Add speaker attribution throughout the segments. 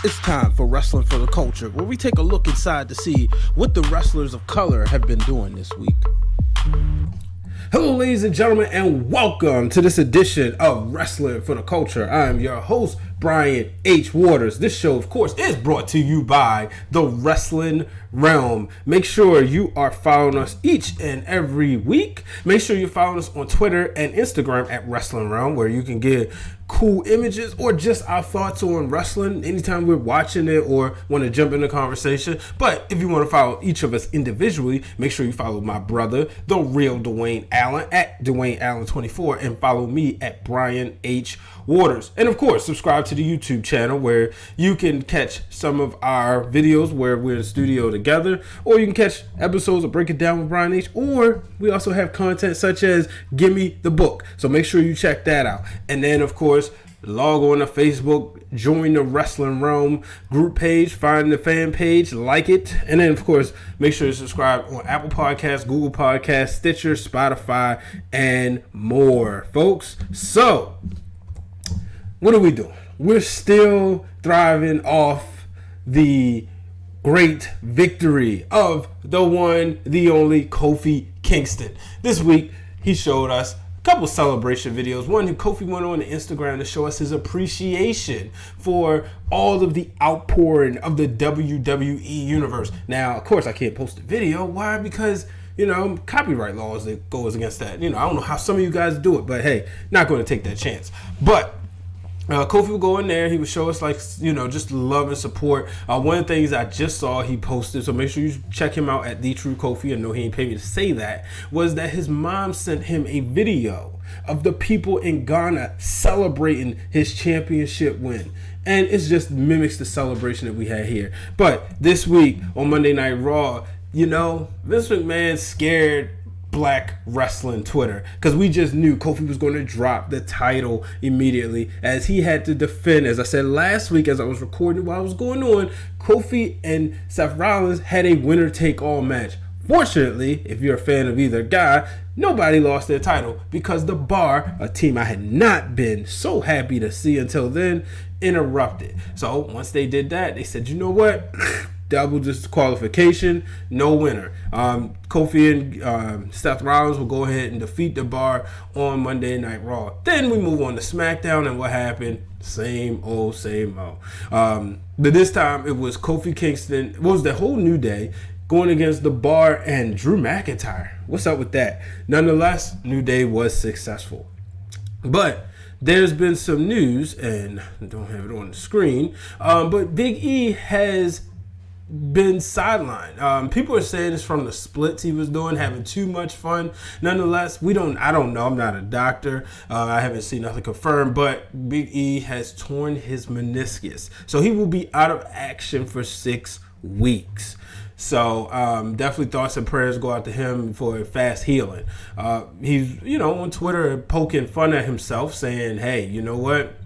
Speaker 1: It's time for Wrestling for the Culture, where we take a look inside to see what the wrestlers of color have been doing this week. Hello, ladies and gentlemen, and welcome to this edition of Wrestling for the Culture. I am your host, Brian H. Waters. This show, of course, is brought to you by the Wrestling Realm. Make sure you are following us each and every week. Make sure you follow us on Twitter and Instagram at Wrestling Realm, where you can get cool images or just our thoughts on wrestling anytime we're watching it or want to jump in the conversation. But if you want to follow each of us individually, make sure you follow my brother, the real Dwayne Allen, at Dwayne Allen 24, and follow me at Brian H. Waters. And of course, subscribe to the YouTube channel where you can catch some of our videos where we're in the studio together, or you can catch episodes of Break It Down with Brian H. Or we also have content such as Gimme the Book. So make sure you check that out. And then, of course, log on to Facebook, join the Wrestling Realm group page, find the fan page, like it, and then, of course, make sure to subscribe on Apple Podcasts, Google Podcasts, Stitcher, Spotify, and more, folks. So, what are we doing? We're still thriving off the great victory of the one, the only Kofi Kingston. This week, he showed us couple celebration videos. One, Kofi went on Instagram to show us his appreciation for all of the outpouring of the WWE universe. Now, of course, I can't post a video. Why? Because, copyright laws that goes against that. I don't know how some of you guys do it, but hey, not going to take that chance. But Kofi would go in there. He would show us, just love and support. One of the things I just saw he posted, so make sure you check him out at The True Kofi. I know he ain't paid me to say that, was that his mom sent him a video of the people in Ghana celebrating his championship win. And it just mimics the celebration that we had here. But this week on Monday Night Raw, Vince McMahon scared Black wrestling Twitter, because we just knew Kofi was going to drop the title immediately, as he had to defend, as I said last week as I was recording while I was going on, Kofi and Seth Rollins had a winner take all match. Fortunately, if you're a fan of either guy, nobody lost their title, because the Bar, a team I had not been so happy to see until then, interrupted. So once they did that, they said, you know what? Double disqualification, no winner. Kofi and Seth Rollins will go ahead and defeat the Bar on Monday Night Raw. Then we move on to SmackDown, and what happened? Same old, same old. But this time it was Kofi Kingston. It was the whole New Day going against the Bar and Drew McIntyre. What's up with that? Nonetheless, New Day was successful. But there's been some news, and I don't have it on the screen, but Big E has been sidelined. People are saying it's from the splits he was doing, having too much fun. Nonetheless, I don't know. I'm not a doctor. I haven't seen nothing confirmed, but Big E has torn his meniscus. So he will be out of action for 6 weeks. So definitely thoughts and prayers go out to him for fast healing. He's, on Twitter poking fun at himself, saying, hey, you know what?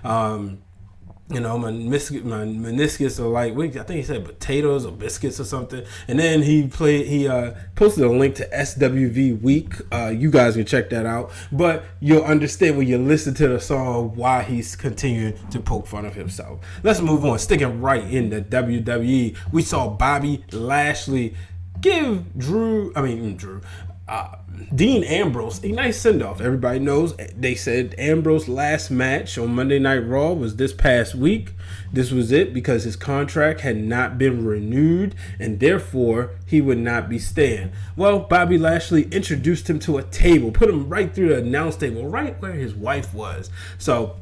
Speaker 1: My meniscus are like, I think he said potatoes or biscuits or something. And then he posted a link to SWV Week. You guys can check that out. But you'll understand when you listen to the song why he's continuing to poke fun of himself. Let's move on. Sticking right in the WWE, we saw Bobby Lashley give Dean Ambrose a nice send-off. Everybody knows they said Ambrose's last match on Monday Night Raw was this past week. This was it, because his contract had not been renewed, and therefore he would not be staying. Well, Bobby Lashley introduced him to a table, put him right through the announce table, right where his wife was. So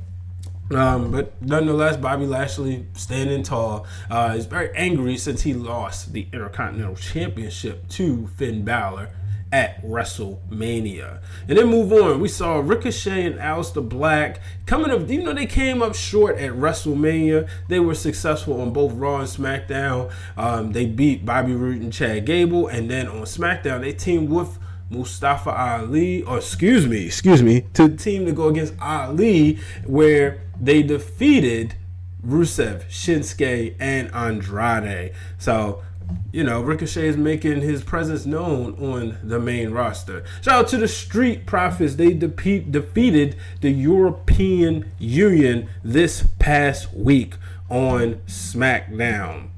Speaker 1: but nonetheless, Bobby Lashley standing tall. He's very angry since he lost the Intercontinental Championship to Finn Balor at WrestleMania. And then move on. We saw Ricochet and Aleister Black coming up. Even though they came up short at WrestleMania, they were successful on both Raw and SmackDown. They beat Bobby Roode and Chad Gable. And then on SmackDown, they teamed with Mustafa Ali, to team to go against Ali, where they defeated Rusev, Shinsuke, and Andrade. So Ricochet is making his presence known on the main roster. Shout out to the Street Profits. They defeated the European Union this past week on SmackDown.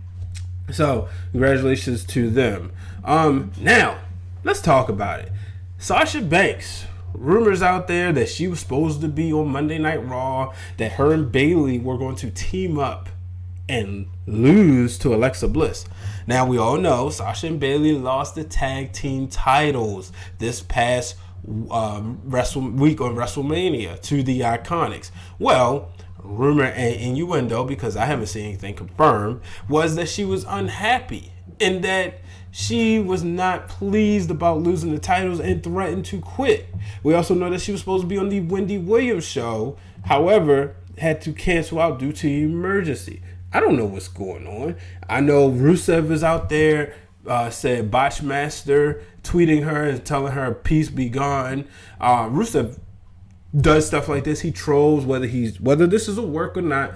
Speaker 1: So, congratulations to them. Now, let's talk about it. Sasha Banks. Rumors out there that she was supposed to be on Monday Night Raw, that her and Bayley were going to team up and lose to Alexa Bliss. Now, we all know Sasha and Bayley lost the tag team titles this past week on WrestleMania to the Iconics. Well, rumor and innuendo, because I haven't seen anything confirmed, was that she was unhappy and that she was not pleased about losing the titles and threatened to quit. We also know that she was supposed to be on the Wendy Williams show, however, had to cancel out due to emergency. I don't know what's going on. I know Rusev is out there, said Botchmaster, tweeting her and telling her, peace be gone. Rusev does stuff like this. He trolls, whether this is a work or not,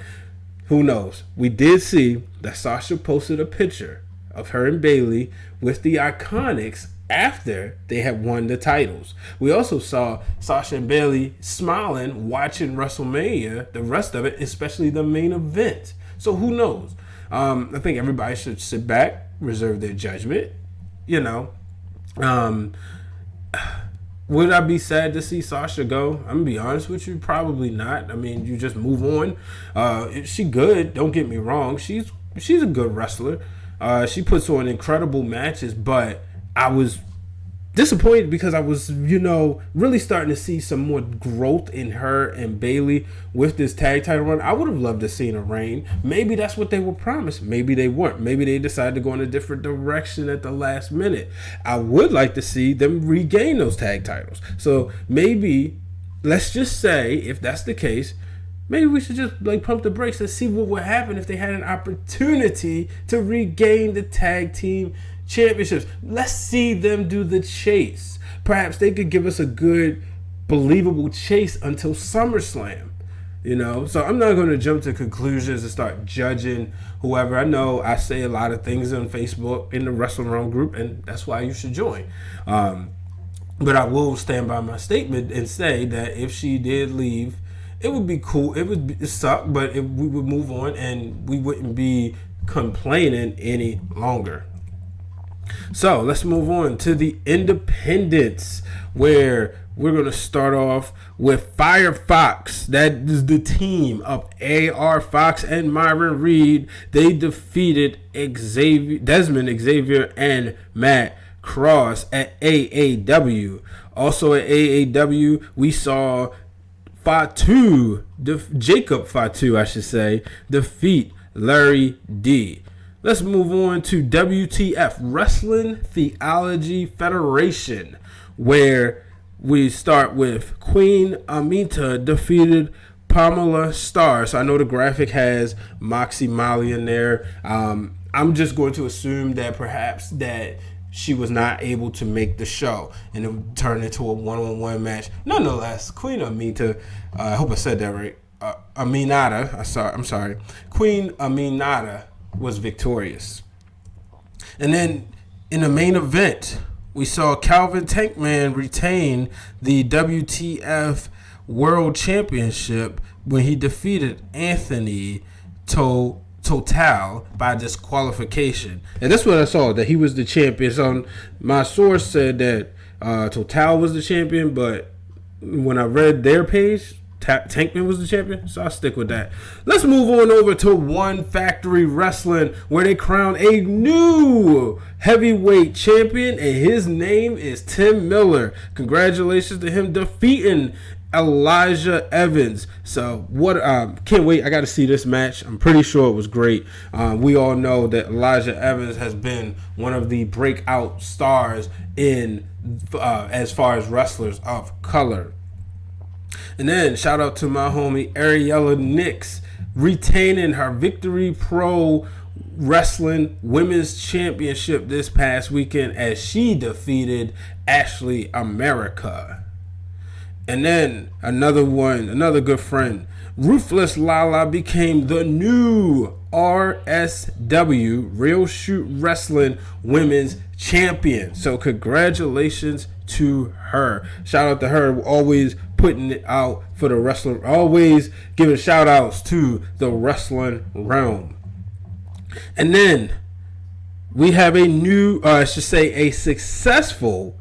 Speaker 1: who knows. We did see that Sasha posted a picture of her and Bayley with the Iconics after they had won the titles. We also saw Sasha and Bayley smiling, watching WrestleMania, the rest of it, especially the main event. So who knows? I think everybody should sit back, reserve their judgment. Would I be sad to see Sasha go? I'm gonna be honest with you, probably not. I mean, you just move on. She good, don't get me wrong. She's a good wrestler. She puts on incredible matches, but I was disappointed because I was, really starting to see some more growth in her and Bayley with this tag title run. I would have loved to see a reign. Maybe that's what they were promised. Maybe they weren't. Maybe they decided to go in a different direction at the last minute. I would like to see them regain those tag titles. So maybe, let's just say, if that's the case, maybe we should just pump the brakes and see what would happen if they had an opportunity to regain the tag team championships. Let's see them do the chase. Perhaps they could give us a good, believable chase until SummerSlam. So I'm not going to jump to conclusions and start judging whoever. I know I say a lot of things on Facebook in the Wrestling Realm group, and that's why you should join. But I will stand by my statement and say that if she did leave, it would be cool. It would suck, but we would move on and we wouldn't be complaining any longer. So let's move on to the independents, where we're going to start off with Firefox. That is the team of AR Fox and Myron Reed. They defeated Desmond Xavier and Matt Cross at AAW. Also at AAW, we saw Jacob Fatu, I should say, defeat Larry D. Let's move on to WTF, Wrestling Theology Federation, where we start with Queen Amita defeated Pamela Starr. So I know the graphic has Moxie Molly in there. I'm just going to assume that perhaps that she was not able to make the show, and it turned into a one-on-one match. Nonetheless, Queen Amita, I hope I said that right, Aminata, I'm sorry, Queen Aminata was victorious. And then in the main event, we saw Calvin Tankman retain the WTF World Championship when he defeated Anthony Total by disqualification. And that's what I saw, that he was the champion. So my source said that Total was the champion, but when I read their page, Tankman was the champion, so I'll stick with that. Let's move on over to One Factory Wrestling, where they crowned a new heavyweight champion, and his name is Tim Miller. Congratulations to him defeating Elijah Evans. So can't wait. I got to see this match. I'm pretty sure it was great. We all know that Elijah Evans has been one of the breakout stars in as far as wrestlers of color. And then shout out to my homie Ariella Nix retaining her Victory Pro Wrestling Women's Championship this past weekend as she defeated Ashley America. And then another good friend, Ruthless Lala became the new RSW, Real Shoot Wrestling Women's Champion. So congratulations to her. Shout out to her, always putting it out for the wrestling, always giving shout outs to the wrestling realm. And then we have a new, a successful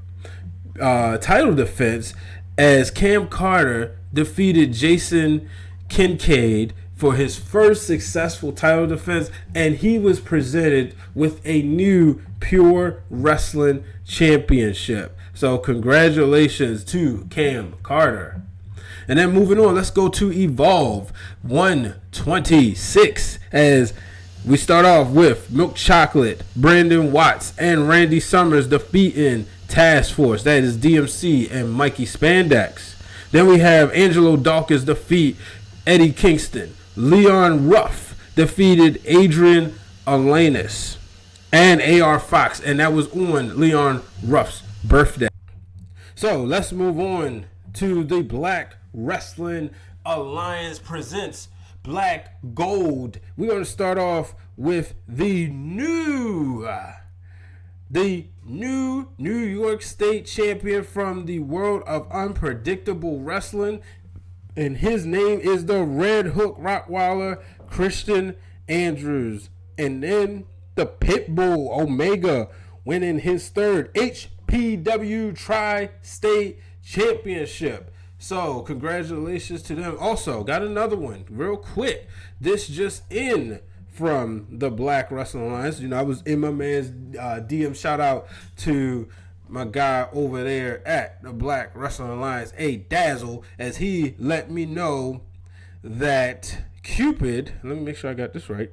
Speaker 1: title defense as Cam Carter defeated Jason Kincaid for his first successful title defense, and he was presented with a new Pure Wrestling Championship. So congratulations to Cam Carter. And then moving on, let's go to Evolve 126 as we start off with Milk Chocolate, Brandon Watts, and Randy Summers defeating Task Force. That is DMC and Mikey Spandex. Then we have Angelo Dawkins defeat Eddie Kingston. Leon Ruff defeated Adrian Alanis and AR Fox, and that was on Leon Ruff's birthday. So let's move on to the Black Wrestling Alliance presents Black Gold. We're going to start off with the new New York State champion from the world of unpredictable wrestling. And his name is the Red Hook Rottweiler, Christian Andrews. And then the Pitbull Omega winning his third HPW Tri-State Championship. So congratulations to them. Also, got another one real quick. This just in from the Black Wrestling Alliance. You know, I was in my man's DM. Shout out to my guy over there at the Black Wrestling Alliance, Dazzle, as he let me know that Cupid, let me make sure I got this right.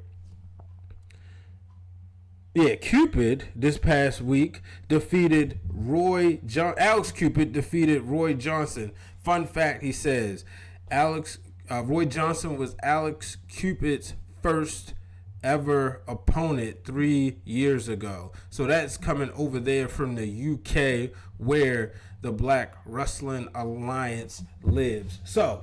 Speaker 1: Yeah, Cupid this past week defeated Alex Cupid defeated Roy Johnson. Fun fact, he says, Roy Johnson was Alex Cupid's first ever opponent 3 years ago. So that's coming over there from the UK where the Black Wrestling Alliance lives. So,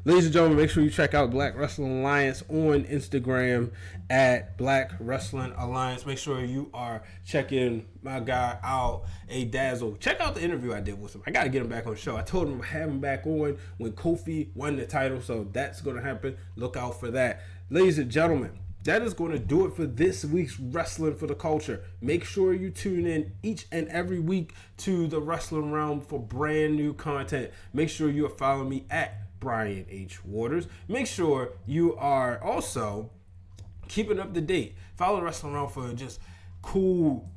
Speaker 1: ladies and gentlemen, make sure you check out Black Wrestling Alliance on Instagram at Black Wrestling Alliance. Make sure you are checking my guy out, Dazzle. Check out the interview I did with him. I got to get him back on the show. I told him to have him back on when Kofi won the title, so that's going to happen. Look out for that. Ladies and gentlemen, that is going to do it for this week's Wrestling for the Culture. Make sure you tune in each and every week to the Wrestling Realm for brand new content. Make sure you are following me at Brian H. Waters. Make sure you are also keeping up to date. Follow the Wrestling Realm for just cool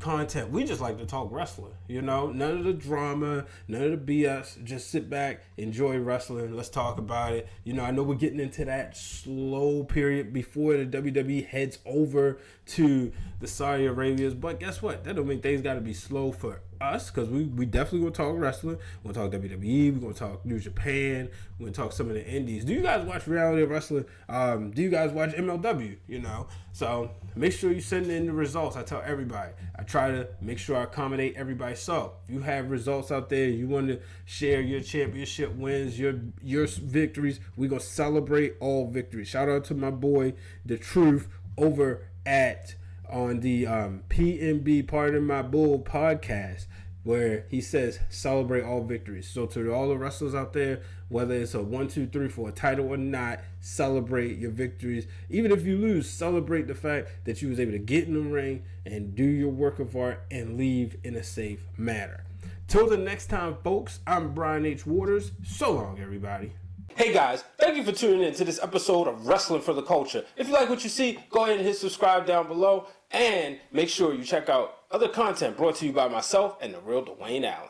Speaker 1: content. We just like to talk wrestling, you know, none of the drama, none of the BS. Just sit back, enjoy wrestling. Let's talk about it. You know, I know we're getting into that slow period before the WWE heads over to the Saudi Arabias, but guess what? That don't mean things got to be slow for us, because we definitely gonna talk wrestling. We're gonna talk WWE. We're gonna talk New Japan. We're gonna talk some of the indies. Do you guys watch reality wrestling? Do you guys watch MLW? You know, so make sure you send in the results. I tell everybody. I try to make sure I accommodate everybody. So if you have results out there, you want to share your championship wins, your victories, we're gonna celebrate all victories. Shout out to my boy The Truth over on the PNB Pardon My Bull podcast, where he says celebrate all victories. So to all the wrestlers out there, whether it's a 1, 2, 3 for a title or not, celebrate your victories. Even if you lose, celebrate the fact that you was able to get in the ring and do your work of art and leave in a safe manner. Till the next time, folks, I'm Brian H. Waters. So long, everybody. Hey guys, thank you for tuning in to this episode of Wrestling for the Culture. If you like what you see, go ahead and hit subscribe down below, and make sure you check out other content brought to you by myself and the real Dwayne Allen.